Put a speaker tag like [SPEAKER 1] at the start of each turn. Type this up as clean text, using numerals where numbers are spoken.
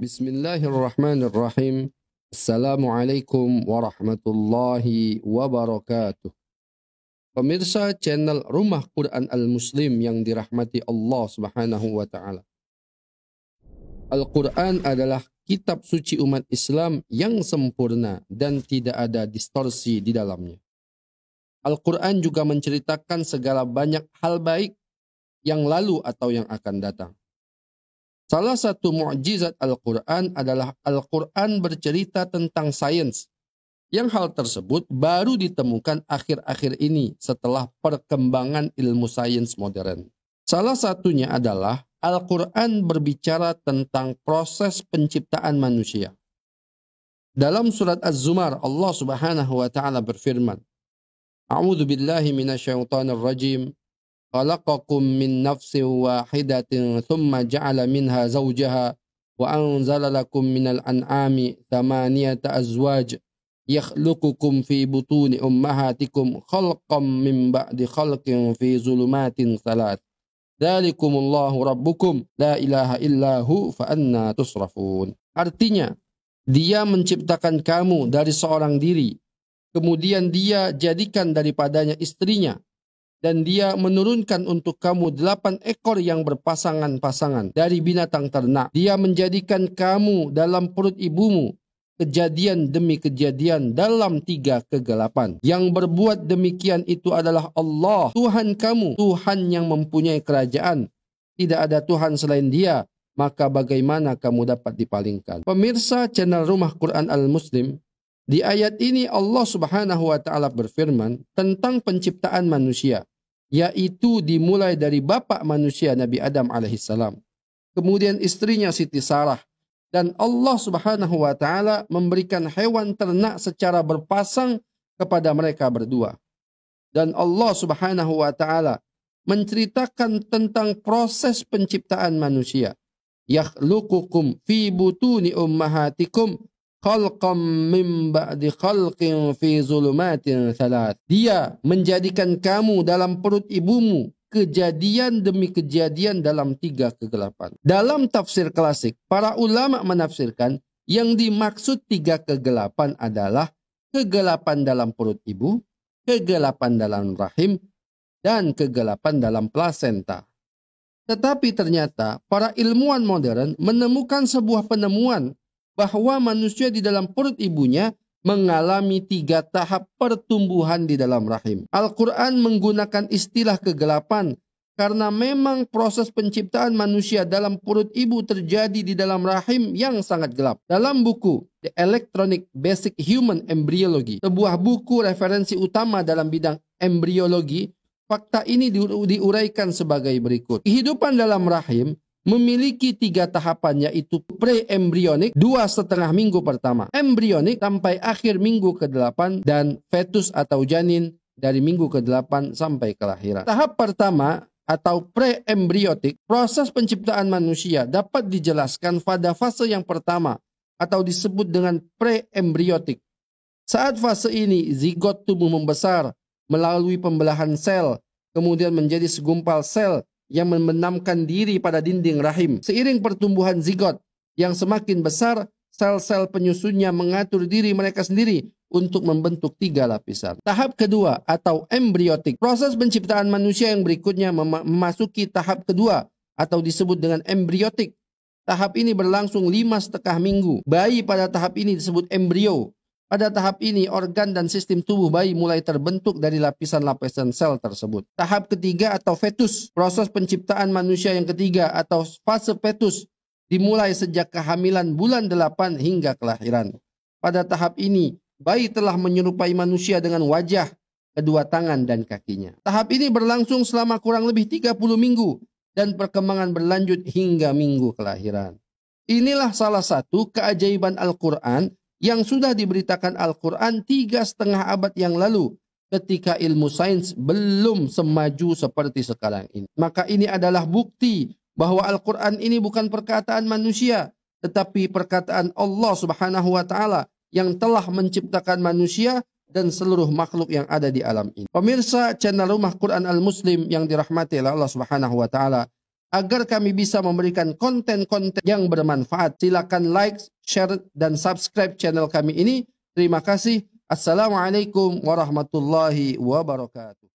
[SPEAKER 1] Bismillahirrahmanirrahim. Assalamualaikum warahmatullahi wabarakatuh. Pemirsa channel Rumah Quran Al-Muslim yang dirahmati Allah Subhanahu wa Ta'ala. Al-Quran adalah kitab suci umat Islam yang sempurna dan tidak ada distorsi di dalamnya. Al-Quran juga menceritakan segala banyak hal baik yang lalu atau yang akan datang. Salah satu mukjizat Al-Quran adalah Al-Quran bercerita tentang sains, yang hal tersebut baru ditemukan akhir-akhir ini setelah perkembangan ilmu sains modern. Salah satunya adalah Al-Quran berbicara tentang proses penciptaan manusia. Dalam surat Az-Zumar, Allah Subhanahu wa Ta'ala berfirman, A'udzu billahi minasyaitonir rajim. خلقكم من نفس واحدة ثم جعل منها زوجها وأنزل لكم من الأنعام ثمانية أزواج يخلقكم في بطون أمهاتكم خلقا من بعد خلق في ظلمات ثلاث ذلكم الله ربكم لا إله إلا هو فأنى تصرفون. Artinya, Dia menciptakan kamu dari seorang diri, kemudian Dia jadikan daripadanya istrinya, dan Dia menurunkan untuk kamu 8 ekor yang berpasangan-pasangan dari binatang ternak. Dia menjadikan kamu dalam perut ibumu kejadian demi kejadian dalam 3 kegelapan. Yang berbuat demikian itu adalah Allah, Tuhan kamu, Tuhan yang mempunyai kerajaan. Tidak ada Tuhan selain Dia, maka bagaimana kamu dapat dipalingkan? Pemirsa channel Rumah Quran Al-Muslim, di ayat ini Allah Subhanahu wa Ta'ala berfirman tentang penciptaan manusia, yaitu dimulai dari bapak manusia Nabi Adam alaihissalam, kemudian istrinya Siti Sarah, dan Allah Subhanahu wa Ta'ala memberikan hewan ternak secara berpasang kepada mereka berdua. Dan Allah Subhanahu wa Ta'ala menceritakan tentang proses penciptaan manusia. Yakhluqukum fi butuni ummahatikum khalqam min ba'di khalqin fi zulumatin thalath. Dia menjadikan kamu dalam perut ibumu kejadian demi kejadian dalam 3 kegelapan. Dalam tafsir klasik, para ulama menafsirkan yang dimaksud 3 kegelapan adalah kegelapan dalam perut ibu, kegelapan dalam rahim, dan kegelapan dalam plasenta. Tetapi ternyata para ilmuwan modern menemukan sebuah penemuan bahwa manusia di dalam perut ibunya mengalami 3 tahap pertumbuhan di dalam rahim. Al-Quran menggunakan istilah kegelapan karena memang proses penciptaan manusia dalam perut ibu terjadi di dalam rahim yang sangat gelap. Dalam buku The Electronic Basic Human Embryology, sebuah buku referensi utama dalam bidang embriologi, fakta ini diuraikan sebagai berikut. Kehidupan dalam rahim memiliki 3 tahapan, yaitu pre-embryonik 2,5 minggu pertama, embryonik sampai akhir minggu ke-8, dan fetus atau janin dari minggu ke-8 sampai kelahiran. Tahap pertama atau pre-embryotik, proses penciptaan manusia dapat dijelaskan pada fase yang pertama atau disebut dengan pre-embryotik. Saat fase ini, zigot tubuh membesar melalui pembelahan sel, kemudian menjadi segumpal sel yang membenamkan diri pada dinding rahim. Seiring pertumbuhan zigot yang semakin besar, sel-sel penyusunnya mengatur diri mereka sendiri untuk membentuk 3 lapisan. Tahap kedua atau embryotik, proses penciptaan manusia yang berikutnya memasuki tahap kedua atau disebut dengan embryotik. Tahap ini berlangsung 5,5 minggu. Bayi pada tahap ini disebut embrio. Pada tahap ini, organ dan sistem tubuh bayi mulai terbentuk dari lapisan-lapisan sel tersebut. Tahap ketiga atau fetus, proses penciptaan manusia yang ketiga atau fase fetus, dimulai sejak kehamilan bulan 8 hingga kelahiran. Pada tahap ini, bayi telah menyerupai manusia dengan wajah, kedua tangan, dan kakinya. Tahap ini berlangsung selama kurang lebih 30 minggu, dan perkembangan berlanjut hingga minggu kelahiran. Inilah salah satu keajaiban Al-Quran yang sudah diberitakan Al-Quran 3,5 abad yang lalu ketika ilmu sains belum semaju seperti sekarang ini. Maka ini adalah bukti bahwa Al-Quran ini bukan perkataan manusia, tetapi perkataan Allah Subhanahu wa Ta'ala yang telah menciptakan manusia dan seluruh makhluk yang ada di alam ini. Pemirsa channel Rumah Quran Al-Muslim yang dirahmati oleh Allah Subhanahu wa Ta'ala, Agar kami bisa memberikan konten-konten yang bermanfaat, silakan like, share, dan subscribe channel kami ini. Terima kasih. Assalamualaikum warahmatullahi wabarakatuh.